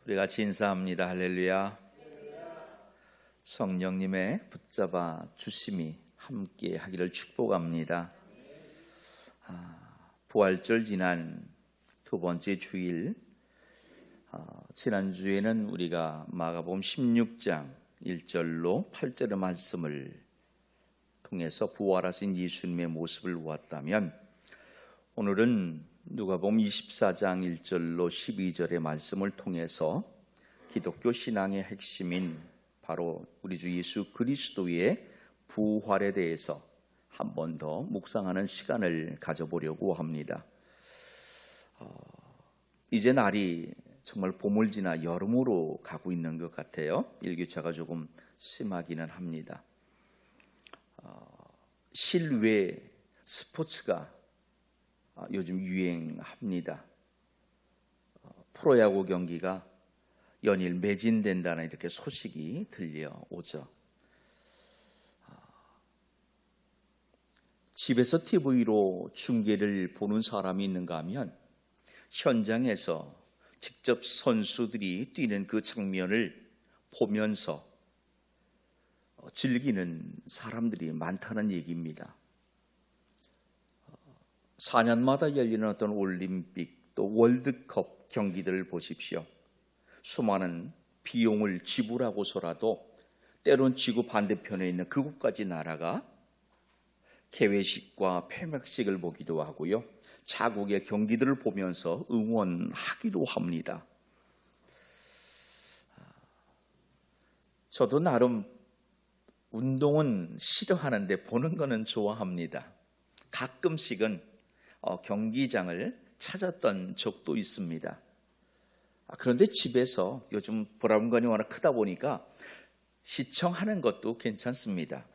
우리 같이 인사합니다. 할렐루야. 성령님의 붙잡아 주심이 함께 하기를 축복합니다. 부활절 지난 두 번째 주일, 지난주에는 우리가 마가복음 16장 1절로 8절의 말씀을 통해서 부활하신 예수님의 모습을 보았다면, 오늘은 누가복음 24장 1절로 12절의 말씀을 통해서 기독교 신앙의 핵심인 바로 우리 주 예수 그리스도의 부활에 대해서 한 번 더 묵상하는 시간을 가져보려고 합니다. 이제 날이 정말 봄을 지나 여름으로 가고 있는 것 같아요. 일교차가 조금 심하기는 합니다. 실외 스포츠가 요즘 유행합니다. 프로야구 경기가 연일 매진된다는 이렇게 소식이 들려오죠. 집에서 TV로 중계를 보는 사람이 있는가 하면 현장에서 직접 선수들이 뛰는 그 장면을 보면서 즐기는 사람들이 많다는 얘기입니다. 4년마다 열리는 어떤 올림픽 또 월드컵 경기들을 보십시오. 수많은 비용을 지불하고서라도 때론 지구 반대편에 있는 그곳까지 나라가 개회식과 폐막식을 보기도 하고요, 자국의 경기들을 보면서 응원하기도 합니다. 저도 나름 운동은 싫어하는데 보는 거는 좋아합니다. 가끔씩은 경기장을 찾았던 적도 있습니다. 그런데 집에서 요즘 브라운관이 워낙 크다 보니까 시청하는 것도 괜찮습니다.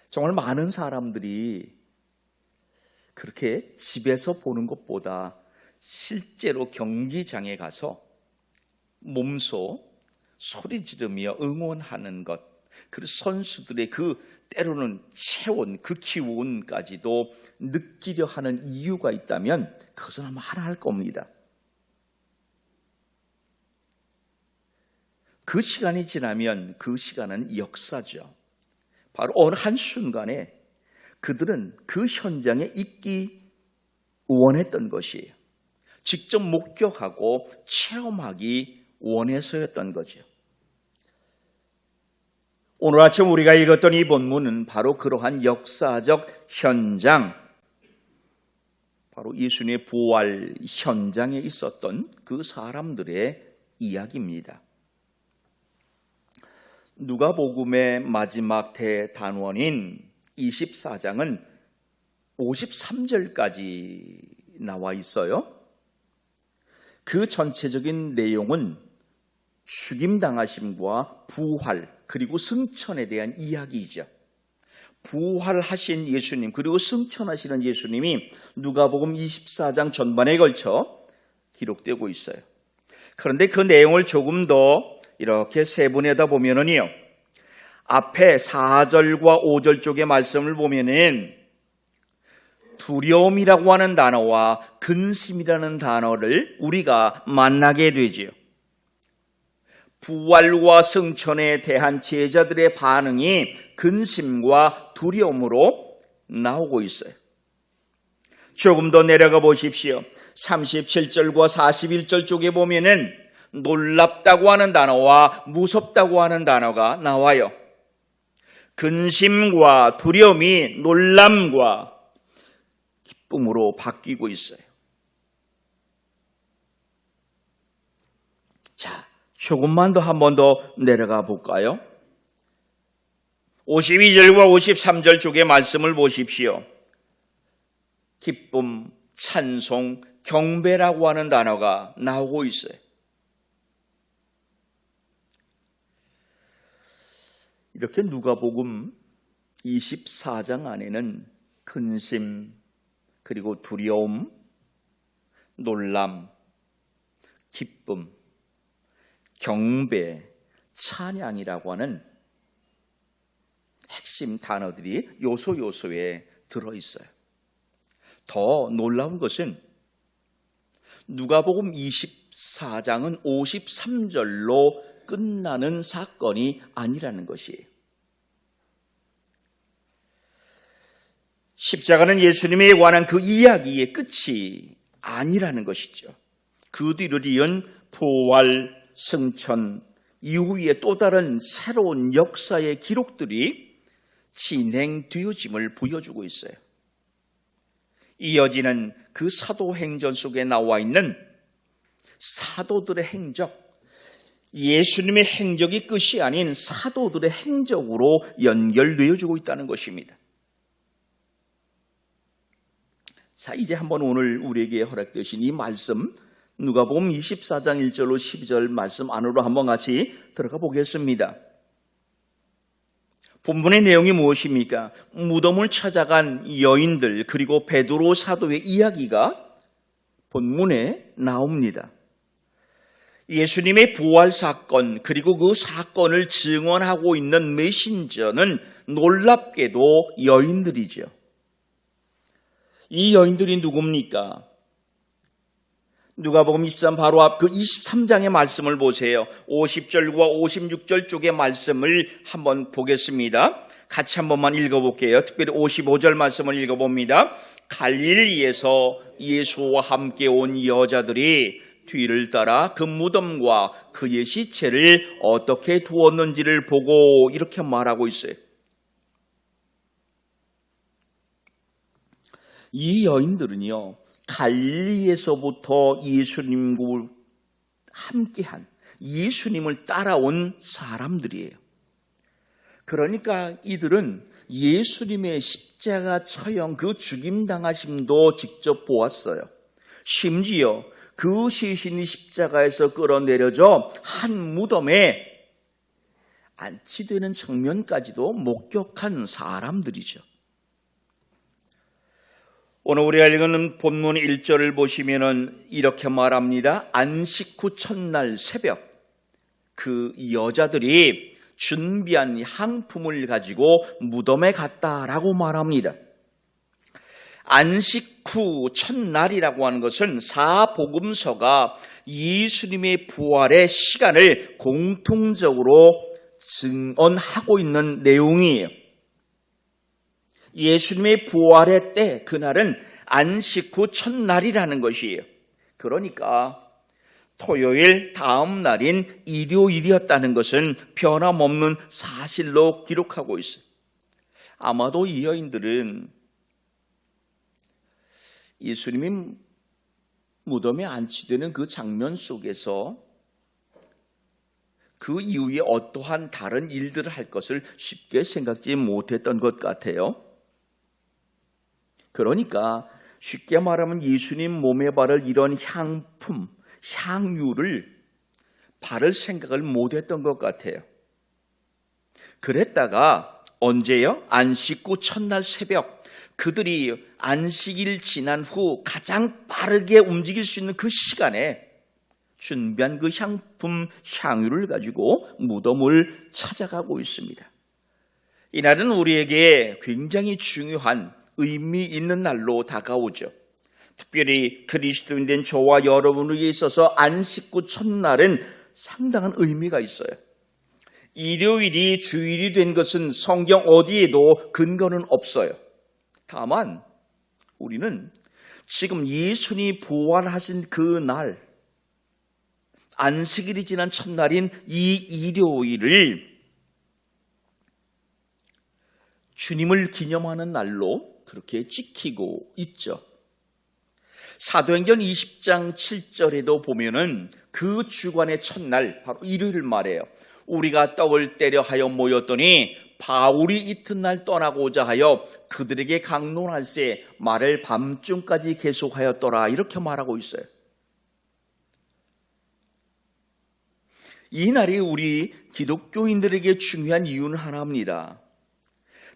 정말 많은 사람들이 그렇게 집에서 보는 것보다 실제로 경기장에 가서 몸소 소리 지르며 응원하는 것, 그리고 선수들의 때로는 체온, 그 기운까지도 느끼려 하는 이유가 있다면 그것은 아마 하나 할 겁니다. 그 시간이 지나면 그 시간은 역사죠. 바로 어느 한순간에 그들은 그 현장에 있기 원했던 것이에요. 직접 목격하고 체험하기 원해서였던 거죠. 오늘 아침 우리가 읽었던 이 본문은 바로 그러한 역사적 현장, 바로 예수님의 부활 현장에 있었던 그 사람들의 이야기입니다. 누가복음의 마지막 대단원인 24장은 53절까지 나와 있어요. 그 전체적인 내용은 죽임당하심과 부활 그리고 승천에 대한 이야기이죠. 부활하신 예수님 그리고 승천하시는 예수님이 누가복음 24장 전반에 걸쳐 기록되고 있어요. 그런데 그 내용을 조금 더 이렇게 세분해다 보면은요, 앞에 4절과 5절 쪽의 말씀을 보면은 두려움이라고 하는 단어와 근심이라는 단어를 우리가 만나게 되지요. 부활과 승천에 대한 제자들의 반응이 근심과 두려움으로 나오고 있어요. 조금 더 내려가 보십시오. 37절과 41절 쪽에 보면은 놀랍다고 하는 단어와 무섭다고 하는 단어가 나와요. 근심과 두려움이 놀람과 기쁨으로 바뀌고 있어요. 자, 조금만 더 한 번 더 내려가 볼까요? 52절과 53절 쪽의 말씀을 보십시오. 기쁨, 찬송, 경배라고 하는 단어가 나오고 있어요. 이렇게 누가복음 24장 안에는 근심, 그리고 두려움, 놀람, 기쁨, 경배, 찬양이라고 하는 핵심 단어들이 요소에 들어있어요. 더 놀라운 것은 누가복음 24장은 53절로 끝나는 사건이 아니라는 것이에요. 십자가는 예수님에 관한 그 이야기의 끝이 아니라는 것이죠. 그 뒤를 이은 부활, 승천 이후에 또 다른 새로운 역사의 기록들이 진행되어짐을 보여주고 있어요. 이어지는 그 사도행전 속에 나와 있는 사도들의 행적, 예수님의 행적이 끝이 아닌 사도들의 행적으로 연결되어지고 있다는 것입니다. 자, 이제 한번 오늘 우리에게 허락되신 이 말씀, 누가복음 24장 1절로 12절 말씀 안으로 한번 같이 들어가 보겠습니다. 본문의 내용이 무엇입니까? 무덤을 찾아간 여인들 그리고 베드로 사도의 이야기가 본문에 나옵니다. 예수님의 부활 사건 그리고 그 사건을 증언하고 있는 메신저는 놀랍게도 여인들이죠. 이 여인들이 누굽니까? 누가복음 23 바로 앞 그 23장의 말씀을 보세요. 50절과 56절 쪽의 말씀을 한번 보겠습니다. 같이 한 번만 읽어볼게요. 특별히 55절 말씀을 읽어봅니다. 갈릴리에서 예수와 함께 온 여자들이 뒤를 따라 그 무덤과 그의 시체를 어떻게 두었는지를 보고 이렇게 말하고 있어요. 이 여인들은요, 갈릴리에서부터 예수님과 함께한 예수님을 따라온 사람들이에요. 그러니까 이들은 예수님의 십자가 처형 그 죽임당하심도 직접 보았어요. 심지어 그 시신이 십자가에서 끌어내려져 한 무덤에 안치되는 장면까지도 목격한 사람들이죠. 오늘 우리가 읽는 본문 1절을 보시면은 이렇게 말합니다. 안식 후 첫날 새벽 그 여자들이 준비한 향품을 가지고 무덤에 갔다라고 말합니다. 안식 후 첫날이라고 하는 것은 사복음서가 예수님의 부활의 시간을 공통적으로 증언하고 있는 내용이에요. 예수님의 부활의 때, 그날은 안식 후 첫날이라는 것이에요. 그러니까 토요일 다음 날인 일요일이었다는 것은 변함없는 사실로 기록하고 있어요. 아마도 이 여인들은 예수님이 무덤에 안치되는 그 장면 속에서 그 이후에 어떠한 다른 일들을 할 것을 쉽게 생각지 못했던 것 같아요. 그러니까 쉽게 말하면 예수님 몸에 바를 이런 향품, 향유를 바를 생각을 못했던 것 같아요. 그랬다가 언제요? 안식 후 첫날 새벽, 그들이 안식일 지난 후 가장 빠르게 움직일 수 있는 그 시간에 준비한 그 향품, 향유를 가지고 무덤을 찾아가고 있습니다. 이날은 우리에게 굉장히 중요한 의미 있는 날로 다가오죠. 특별히 그리스도인 된 저와 여러분에게 있어서 안식 후 첫날은 상당한 의미가 있어요. 일요일이 주일이 된 것은 성경 어디에도 근거는 없어요. 다만 우리는 지금 예수님이 부활하신 그 날, 안식일이 지난 첫날인 이 일요일을 주님을 기념하는 날로 그렇게 지키고 있죠. 사도행전 20장 7절에도 보면은 그 주간의 첫날, 바로 일요일을 말해요. 우리가 떡을 떼려 하여 모였더니 바울이 이튿날 떠나고자 하여 그들에게 강론할새 말을 밤중까지 계속하였더라. 이렇게 말하고 있어요. 이 날이 우리 기독교인들에게 중요한 이유는 하나입니다.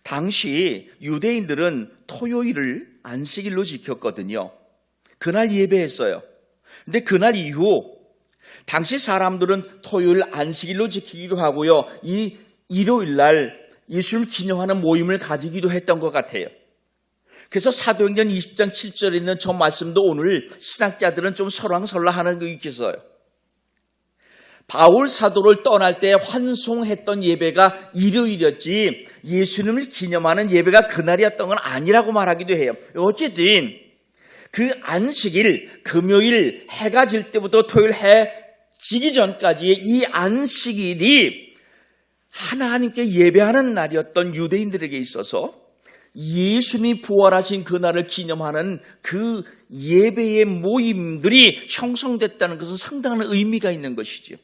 당시 유대인들은 토요일을 안식일로 지켰거든요. 그날 예배했어요. 근데 그날 이후 당시 사람들은 토요일 안식일로 지키기도 하고요. 이 일요일 날 예수를 기념하는 모임을 가지기도 했던 것 같아요. 그래서 사도행전 20장 7절에 있는 저 말씀도 오늘 신학자들은 좀 설왕설래하는 게 있겠어요. 바울 사도를 떠날 때 환송했던 예배가 일요일이었지 예수님을 기념하는 예배가 그날이었던 건 아니라고 말하기도 해요. 어쨌든 그 안식일, 금요일 해가 질 때부터 토요일 해 지기 전까지의 이 안식일이 하나님께 예배하는 날이었던 유대인들에게 있어서 예수님이 부활하신 그날을 기념하는 그 예배의 모임들이 형성됐다는 것은 상당한 의미가 있는 것이죠.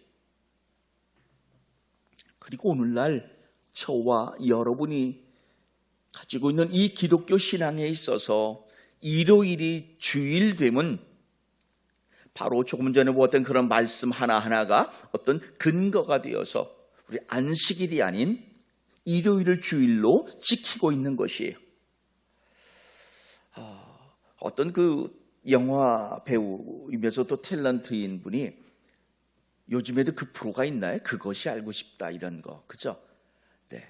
그리고 오늘날 저와 여러분이 가지고 있는 이 기독교 신앙에 있어서 일요일이 주일됨은 바로 조금 전에 보았던 그런 말씀 하나하나가 어떤 근거가 되어서 우리 안식일이 아닌 일요일을 주일로 지키고 있는 것이에요. 어떤 그 영화 배우이면서도 탤런트인 분이 요즘에도 그 프로가 있나요? 그것이 알고 싶다 이런 거, 그죠? 네.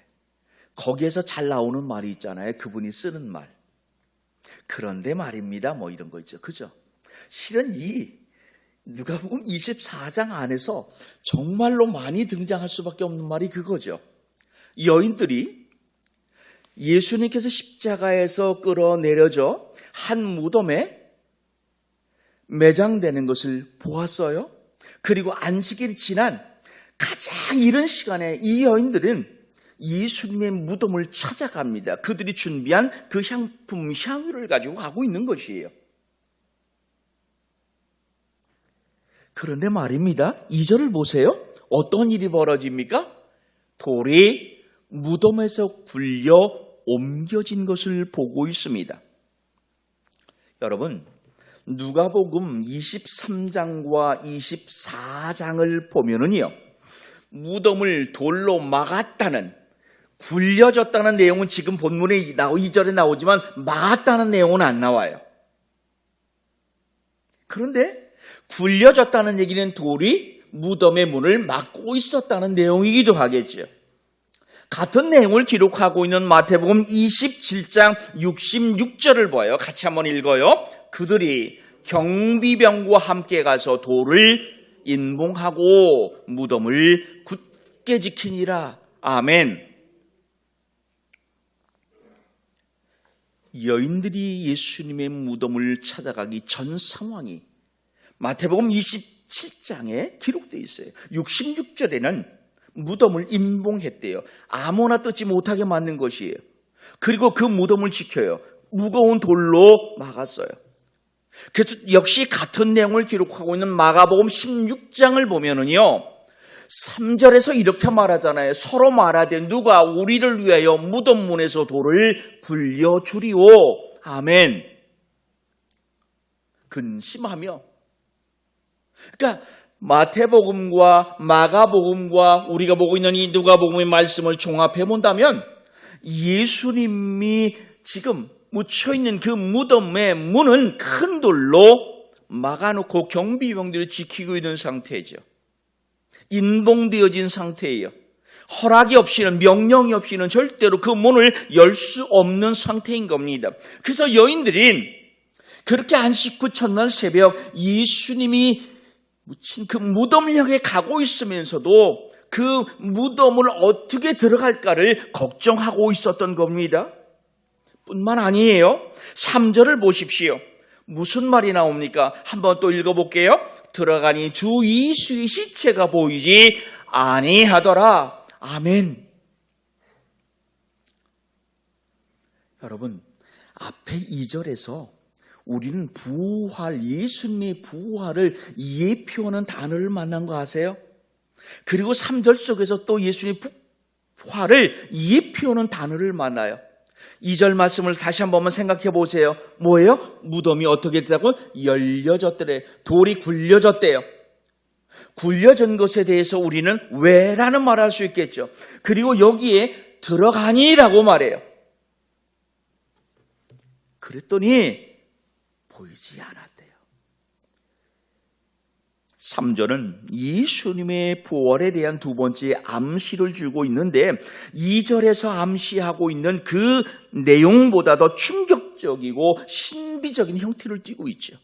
거기에서 잘 나오는 말이 있잖아요. 그분이 쓰는 말. 그런데 말입니다. 뭐 이런 거 있죠, 그죠? 실은 이 누가복음 24장 안에서 정말로 많이 등장할 수밖에 없는 말이 그거죠. 여인들이 예수님께서 십자가에서 끌어내려져 한 무덤에 매장되는 것을 보았어요. 그리고 안식일이 지난 가장 이른 시간에 이 여인들은 예수님의 무덤을 찾아갑니다. 그들이 준비한 그 향품 향유를 가지고 가고 있는 것이에요. 그런데 말입니다. 2절을 보세요. 어떤 일이 벌어집니까? 돌이 무덤에서 굴려 옮겨진 것을 보고 있습니다. 여러분, 누가복음 23장과 24장을 보면은요, 무덤을 돌로 막았다는, 굴려졌다는 내용은 지금 본문에 2절에 나오지만 막았다는 내용은 안 나와요. 그런데 굴려졌다는 얘기는 돌이 무덤의 문을 막고 있었다는 내용이기도 하겠죠. 같은 내용을 기록하고 있는 마태복음 27장 66절을 봐요. 같이 한번 읽어요. 그들이 경비병과 함께 가서 돌을 인봉하고 무덤을 굳게 지키니라. 아멘. 여인들이 예수님의 무덤을 찾아가기 전 상황이 마태복음 27장에 기록되어 있어요. 66절에는 무덤을 인봉했대요. 아무나 뜯지 못하게 만든 것이에요. 그리고 그 무덤을 지켜요. 무거운 돌로 막았어요. 그래서 역시 같은 내용을 기록하고 있는 마가복음 16장을 보면은요, 3절에서 이렇게 말하잖아요. 서로 말하되 누가 우리를 위하여 무덤 문에서 돌을 굴려주리오. 아멘. 근심하며. 그러니까 마태복음과 마가복음과 우리가 보고 있는 이 누가복음의 말씀을 종합해 본다면 예수님이 지금 묻혀있는 그 무덤의 문은 큰 돌로 막아놓고 경비병들을 지키고 있는 상태죠. 인봉되어진 상태예요. 허락이 없이는, 명령이 없이는 절대로 그 문을 열 수 없는 상태인 겁니다. 그래서 여인들은 그렇게 안식 후 첫날 새벽 예수님이 묻힌 그 무덤을 향해 가고 있으면서도 그 무덤을 어떻게 들어갈까를 걱정하고 있었던 겁니다. 뿐만 아니에요. 3절을 보십시오. 무슨 말이 나옵니까? 한번 또 읽어볼게요. 들어가니 주 예수의 시체가 보이지 아니하더라. 아멘. 여러분, 앞에 2절에서 우리는 부활, 예수님의 부활을 예표하는 단어를 만난 거 아세요? 그리고 3절 속에서 또 예수님의 부활을 예표하는 단어를 만나요. 2절 말씀을 다시 한번 생각해 보세요. 뭐예요? 무덤이 어떻게 됐다고? 열려졌더래. 돌이 굴려졌대요. 굴려진 것에 대해서 우리는 왜라는 말을 할 수 있겠죠. 그리고 여기에 들어가니라고 말해요. 그랬더니 보이지 않았대요. 3절은 예수님의 부활에 대한 두 번째 암시를 주고 있는데 2절에서 암시하고 있는 그 내용보다 더 충격적인 파격적이고 신비적인 형태를 띠고 있죠.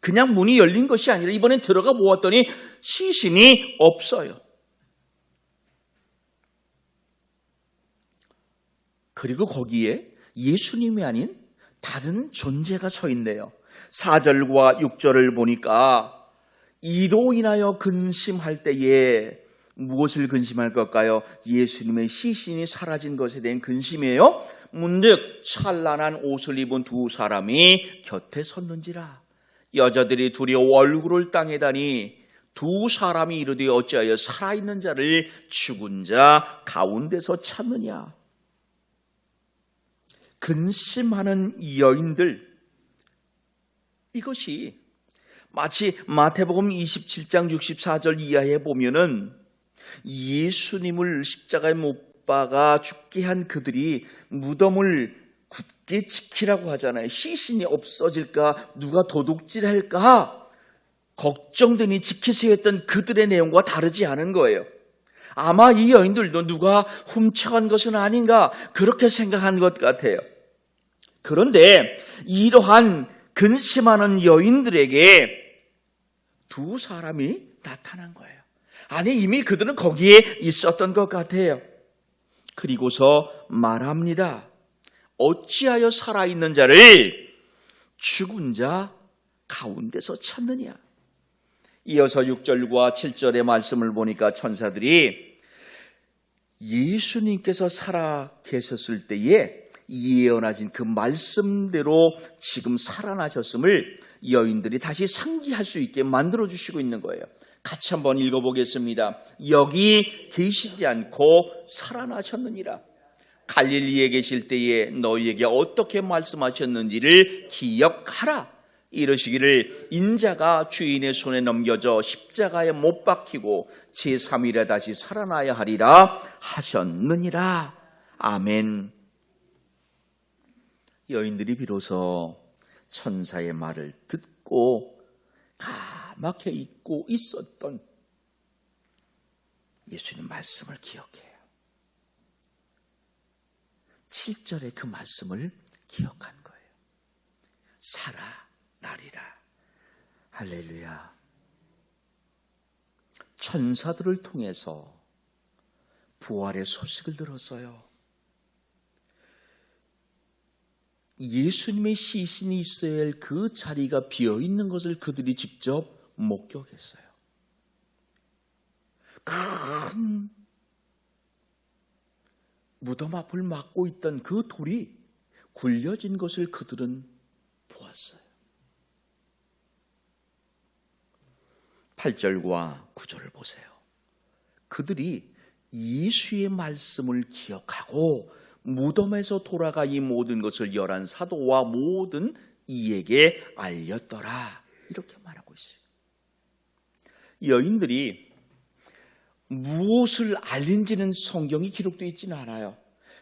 그냥 문이 열린 것이 아니라 이번엔 들어가 보았더니 시신이 없어요. 그리고 거기에 예수님이 아닌 다른 존재가 서 있네요. 4절과 6절을 보니까 이로 인하여 근심할 때에 무엇을 근심할 걸까요? 예수님의 시신이 사라진 것에 대한 근심이에요. 문득 찬란한 옷을 입은 두 사람이 곁에 섰는지라. 여자들이 두려워 얼굴을 땅에 다니 두 사람이 이르되 어찌하여 살아있는 자를 죽은 자 가운데서 찾느냐. 근심하는 여인들, 이것이 마치 마태복음 27장 64절 이하에 보면은 예수님을 십자가에 못 박아 죽게 한 그들이 무덤을 굳게 지키라고 하잖아요. 시신이 없어질까, 누가 도둑질할까 걱정되니 지키세요 했던 그들의 내용과 다르지 않은 거예요. 아마 이 여인들도 누가 훔쳐간 것은 아닌가 그렇게 생각한 것 같아요. 그런데 이러한 근심하는 여인들에게 두 사람이 나타난 거예요. 아니, 이미 그들은 거기에 있었던 것 같아요. 그리고서 말합니다. 어찌하여 살아있는 자를 죽은 자 가운데서 찾느냐. 이어서 6절과 7절의 말씀을 보니까 천사들이 예수님께서 살아 계셨을 때에 예언하신 그 말씀대로 지금 살아나셨음을 여인들이 다시 상기할 수 있게 만들어주시고 있는 거예요. 같이 한번 읽어보겠습니다. 여기 계시지 않고 살아나셨느니라. 갈릴리에 계실 때에 너희에게 어떻게 말씀하셨는지를 기억하라. 이러시기를 인자가 주인의 손에 넘겨져 십자가에 못 박히고 제3일에 다시 살아나야 하리라 하셨느니라. 아멘. 여인들이 비로소 천사의 말을 듣고 가맣게 잊고 있었던 예수님 말씀을 기억해요. 7절의 그 말씀을 기억한 거예요. 살아나리라. 할렐루야. 천사들을 통해서 부활의 소식을 들었어요. 예수님의 시신이 있어야 할 그 자리가 비어있는 것을 그들이 직접 목격했어요. 큰 무덤 앞을 막고 있던 그 돌이 굴려진 것을 그들은 보았어요. 8절과 9절을 보세요. 그들이 예수의 말씀을 기억하고 무덤에서 돌아가 이 모든 것을 열한 사도와 모든 이에게 알렸더라. 이렇게 말하고 있어요. 여인들이 무엇을 알린지는 성경이 기록되어 있지는 않아요.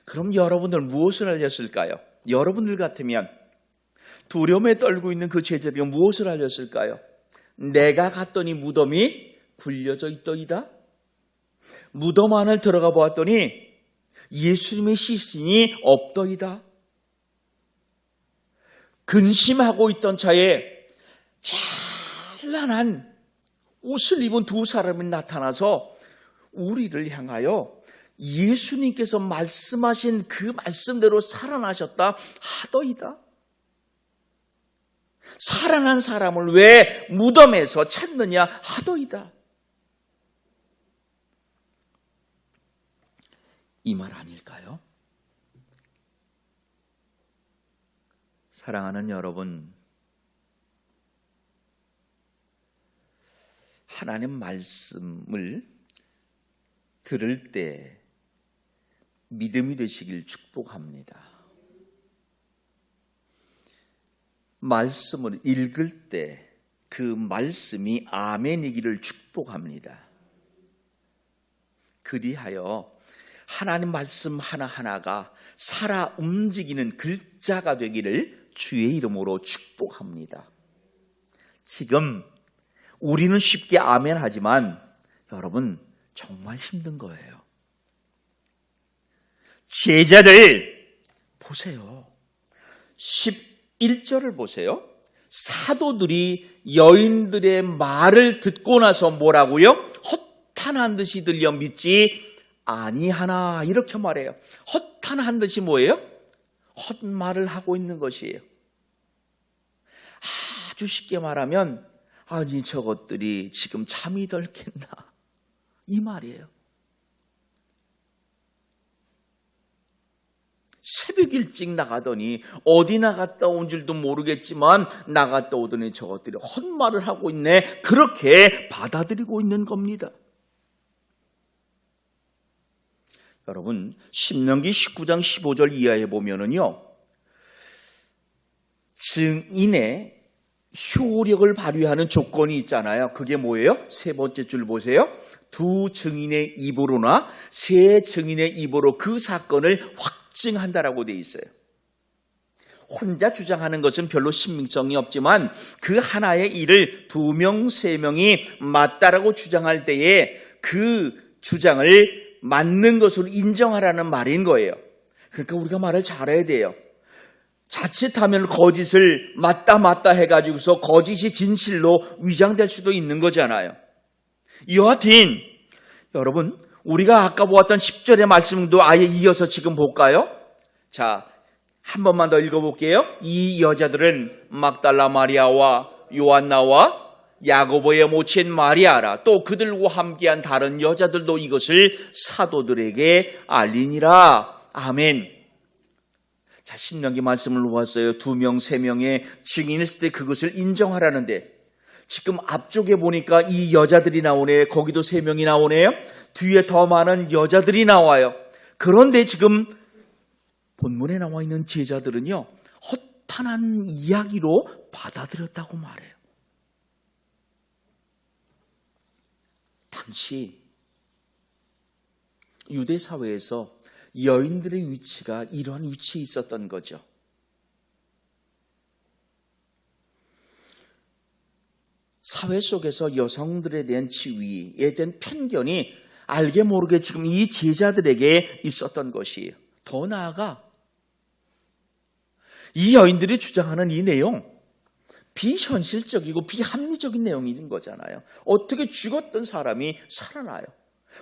그럼 여러분들 무엇을 알렸을까요? 여러분들 같으면 두려움에 떨고 있는 그 제자들이 무엇을 알렸을까요? 내가 갔더니 무덤이 굴려져 있더이다. 무덤 안을 들어가 보았더니 예수님의 시신이 없더이다. 근심하고 있던 차에 찬란한 옷을 입은 두 사람이 나타나서 우리를 향하여 예수님께서 말씀하신 그 말씀대로 살아나셨다 하더이다. 살아난 사람을 왜 무덤에서 찾느냐 하더이다. 이 말 아닐까요? 사랑하는 여러분, 하나님 말씀을 들을 때 믿음이 되시길 축복합니다. 말씀을 읽을 때 그 말씀이 아멘이기를 축복합니다. 그리하여 하나님 말씀 하나하나가 살아 움직이는 글자가 되기를 주의 이름으로 축복합니다. 지금 우리는 쉽게 아멘 하지만 여러분 정말 힘든 거예요. 제자들 보세요. 11절을 보세요. 사도들이 여인들의 말을 듣고 나서 뭐라고요? 허탄한 듯이 들려 믿지 아니하나, 이렇게 말해요. 허탄한 듯이 뭐예요? 헛말을 하고 있는 것이에요. 아주 쉽게 말하면, 아니 저것들이 지금 잠이 덜겠나, 이 말이에요. 새벽 일찍 나가더니 어디 나갔다 온 줄도 모르겠지만 나갔다 오더니 저것들이 헛말을 하고 있네, 그렇게 받아들이고 있는 겁니다. 여러분, 신명기 19장 15절 이하에 보면은요, 증인의 효력을 발휘하는 조건이 있잖아요. 그게 뭐예요? 세 번째 줄 보세요. 두 증인의 입으로나 세 증인의 입으로 그 사건을 확증한다라고 되어 있어요. 혼자 주장하는 것은 별로 신빙성이 없지만 그 하나의 일을 두 명, 세 명이 맞다라고 주장할 때에 그 주장을 맞는 것으로 인정하라는 말인 거예요. 그러니까 우리가 말을 잘해야 돼요. 자칫하면 거짓을 맞다 해가지고서 거짓이 진실로 위장될 수도 있는 거잖아요. 여하튼 여러분, 우리가 아까 보았던 10절의 말씀도 아예 이어서 지금 볼까요? 자, 한 번만 더 읽어볼게요. 이 여자들은 막달라 마리아와 요한나와 야고보의 모친 마리아라, 또 그들과 함께한 다른 여자들도 이것을 사도들에게 알리니라. 아멘. 자, 신명기 말씀을 보았어요. 2명, 3명의 증인이 있을 때 그것을 인정하라는데, 지금 앞쪽에 보니까 이 여자들이 나오네요. 거기도 3명이 나오네요. 뒤에 더 많은 여자들이 나와요. 그런데 지금 본문에 나와 있는 제자들은요, 허탄한 이야기로 받아들였다고 말해요. 당시 유대 사회에서 여인들의 위치가 이러한 위치에 있었던 거죠. 사회 속에서 여성들에 대한 지위에 대한 편견이 알게 모르게 지금 이 제자들에게 있었던 것이에요. 더 나아가 이 여인들이 주장하는 이 내용, 비현실적이고 비합리적인 내용인 거잖아요. 어떻게 죽었던 사람이 살아나요?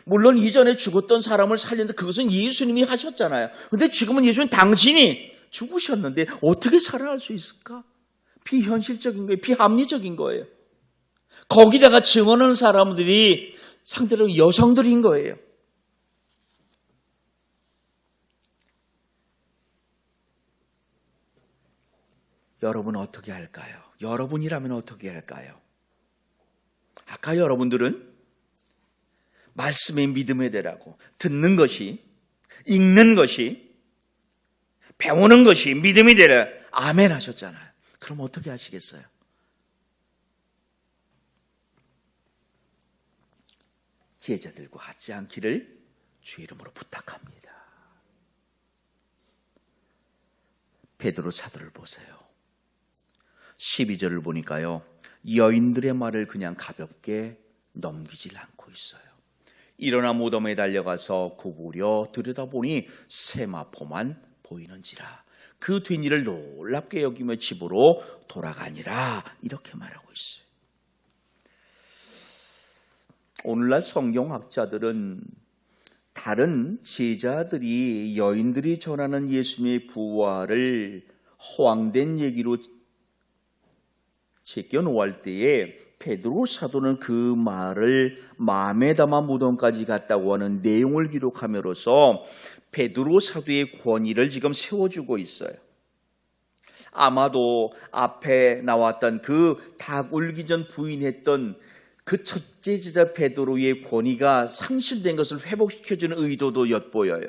물론 이전에 죽었던 사람을 살리는데 그것은 예수님이 하셨잖아요. 근데 지금은 예수님 당신이 죽으셨는데 어떻게 살아날 수 있을까? 비현실적인 거예요. 비합리적인 거예요. 거기다가 증언하는 사람들이 상대로 여성들인 거예요. 여러분은 어떻게 할까요? 여러분이라면 어떻게 할까요? 아까 여러분들은 말씀의 믿음에 대라고 듣는 것이, 읽는 것이, 배우는 것이 믿음이 되라 아멘 하셨잖아요. 그럼 어떻게 하시겠어요? 제자들과 같지 않기를 주의 이름으로 부탁합니다. 베드로 사도를 보세요. 12절을 보니까요, 여인들의 말을 그냥 가볍게 넘기질 않고 있어요. 일어나 무덤에 달려가서 구부려 들여다보니 세마포만 보이는지라 그 뒷일을 놀랍게 여기며 집으로 돌아가니라, 이렇게 말하고 있어요. 오늘날 성경학자들은 다른 제자들이 여인들이 전하는 예수님의 부활을 허황된 얘기로 제껴놓을 때에 베드로 사도는 그 말을 마음에 담아 무덤까지 갔다고 하는 내용을 기록함으로써 베드로 사도의 권위를 지금 세워주고 있어요. 아마도 앞에 나왔던 그 닭 울기 전 부인했던 그 첫째 제자 베드로의 권위가 상실된 것을 회복시켜주는 의도도 엿보여요.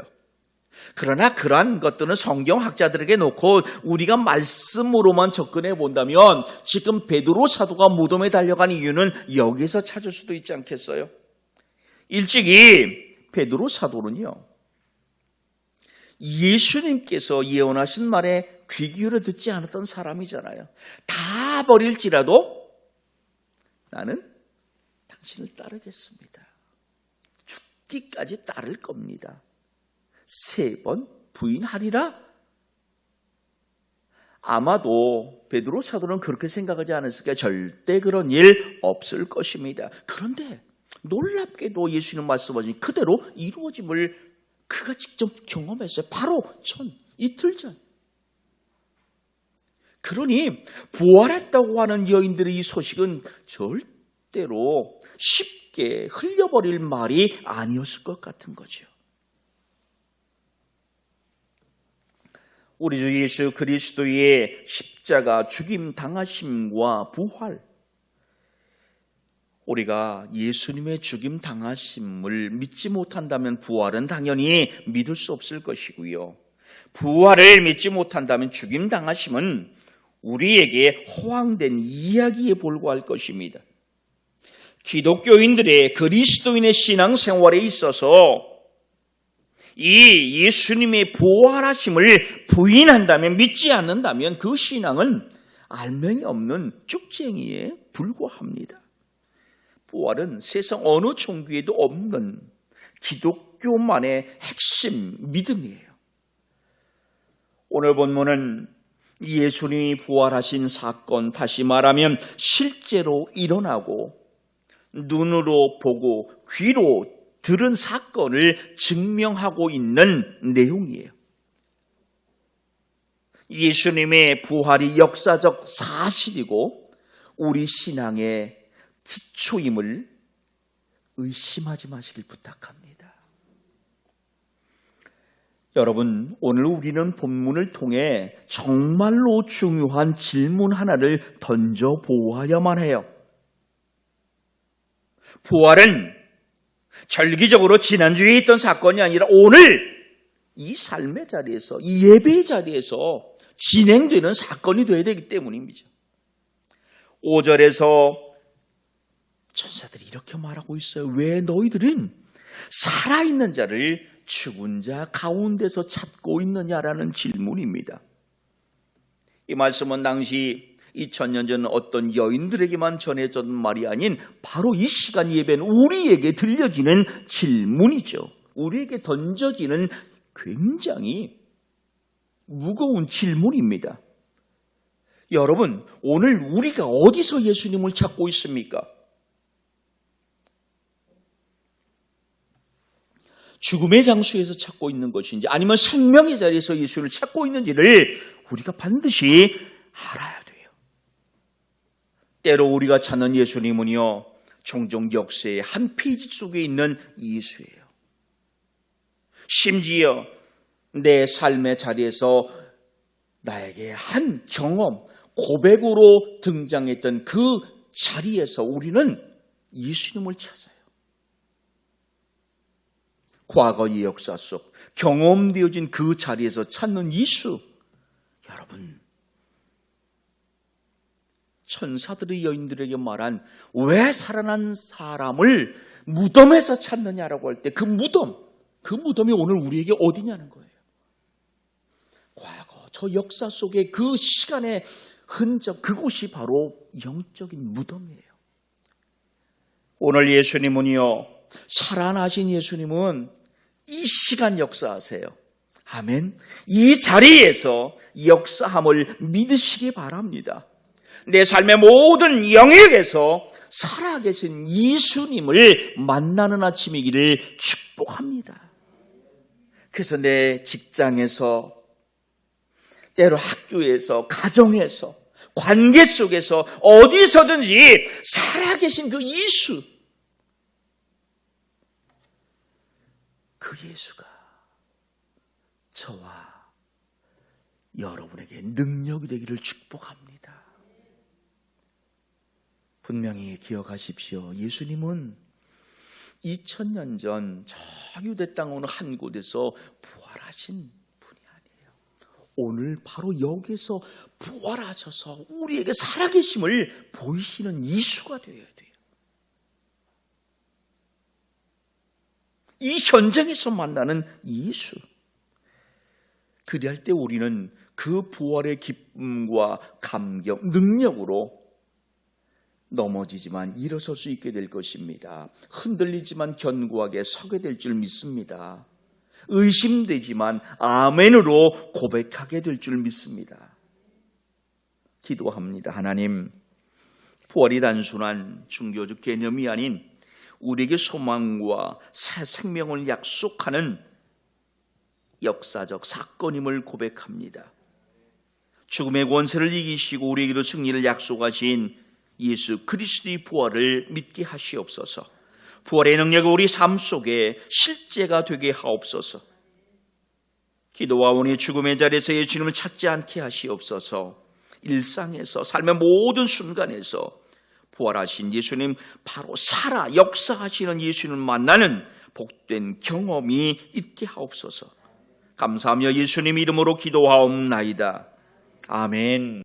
그러나 그러한 것들은 성경학자들에게 놓고 우리가 말씀으로만 접근해 본다면 지금 베드로 사도가 무덤에 달려간 이유는 여기서 찾을 수도 있지 않겠어요? 일찍이 베드로 사도는요, 예수님께서 예언하신 말에 귀 기울여 듣지 않았던 사람이잖아요. 다 버릴지라도 나는 당신을 따르겠습니다. 죽기까지 따를 겁니다. 3번 부인하리라? 아마도 베드로 사도는 그렇게 생각하지 않았을까? 절대 그런 일 없을 것입니다. 그런데 놀랍게도 예수님 말씀하신 그대로 이루어짐을 그가 직접 경험했어요. 바로 이틀 전. 그러니 부활했다고 하는 여인들의 이 소식은 절대로 쉽게 흘려버릴 말이 아니었을 것 같은 거죠. 우리 주 예수 그리스도의 십자가 죽임 당하심과 부활, 우리가 예수님의 죽임 당하심을 믿지 못한다면 부활은 당연히 믿을 수 없을 것이고요. 부활을 믿지 못한다면 죽임 당하심은 우리에게 허황된 이야기에 불과할 것입니다. 기독교인들의 그리스도인의 신앙생활에 있어서 이 예수님의 부활하심을 부인한다면, 믿지 않는다면 그 신앙은 알맹이 없는 쭉쟁이에 불과합니다. 부활은 세상 어느 종교에도 없는 기독교만의 핵심 믿음이에요. 오늘 본문은 예수님이 부활하신 사건, 다시 말하면 실제로 일어나고 눈으로 보고 귀로 들은 사건을 증명하고 있는 내용이에요. 예수님의 부활이 역사적 사실이고 우리 신앙의 기초임을 의심하지 마시길 부탁합니다. 여러분, 오늘 우리는 본문을 통해 정말로 중요한 질문 하나를 던져보아야만 해요. 부활은 절기적으로 지난주에 있던 사건이 아니라 오늘 이 삶의 자리에서, 이 예배의 자리에서 진행되는 사건이 되어야 되기 때문입니다. 5절에서 천사들이 이렇게 말하고 있어요. 왜 너희들은 살아있는 자를 죽은 자 가운데서 찾고 있느냐라는 질문입니다. 이 말씀은 당시 2000년 전 어떤 여인들에게만 전해졌던 말이 아닌 바로 이 시간 예배는 우리에게 들려지는 질문이죠. 우리에게 던져지는 굉장히 무거운 질문입니다. 여러분, 오늘 우리가 어디서 예수님을 찾고 있습니까? 죽음의 장소에서 찾고 있는 것인지 아니면 생명의 자리에서 예수를 찾고 있는지를 우리가 반드시 알아야 돼요. 때로 우리가 찾는 예수님은요, 종종 역사의 한 페이지 속에 있는 예수예요. 심지어 내 삶의 자리에서 나에게 한 경험, 고백으로 등장했던 그 자리에서 우리는 예수님을 찾아요. 과거의 역사 속 경험되어진 그 자리에서 찾는 예수. 여러분, 천사들의 여인들에게 말한 왜 살아난 사람을 무덤에서 찾느냐라고 할 때 그 무덤이 오늘 우리에게 어디냐는 거예요. 과거, 저 역사 속의 그 시간의 흔적, 그곳이 바로 영적인 무덤이에요. 오늘 예수님은요, 살아나신 예수님은 이 시간 역사하세요. 아멘. 이 자리에서 역사함을 믿으시기 바랍니다. 내 삶의 모든 영역에서 살아계신 예수님을 만나는 아침이기를 축복합니다. 그래서 내 직장에서, 때로 학교에서, 가정에서, 관계 속에서 어디서든지 살아계신 그 예수, 그 예수가 저와 여러분에게 능력이 되기를 축복합니다. 분명히 기억하십시오. 예수님은 2000년 전 저 유대 땅 어느 한 곳에서 부활하신 분이 아니에요. 오늘 바로 여기서 부활하셔서 우리에게 살아계심을 보이시는 예수가 되어야 돼요. 이 현장에서 만나는 예수. 그리할 때 우리는 그 부활의 기쁨과 감격, 능력으로 넘어지지만 일어설 수 있게 될 것입니다. 흔들리지만 견고하게 서게 될 줄 믿습니다. 의심되지만 아멘으로 고백하게 될 줄 믿습니다. 기도합니다. 하나님, 부활이 단순한 종교적 개념이 아닌 우리에게 소망과 새 생명을 약속하는 역사적 사건임을 고백합니다. 죽음의 권세를 이기시고 우리에게로 승리를 약속하신 예수 그리스도의 부활을 믿게 하시옵소서. 부활의 능력이 우리 삶 속에 실제가 되게 하옵소서. 기도와 원의 죽음의 자리에서 예수님을 찾지 않게 하시옵소서. 일상에서 삶의 모든 순간에서 부활하신 예수님, 바로 살아 역사하시는 예수님을 만나는 복된 경험이 있게 하옵소서. 감사하며 예수님 이름으로 기도하옵나이다. 아멘.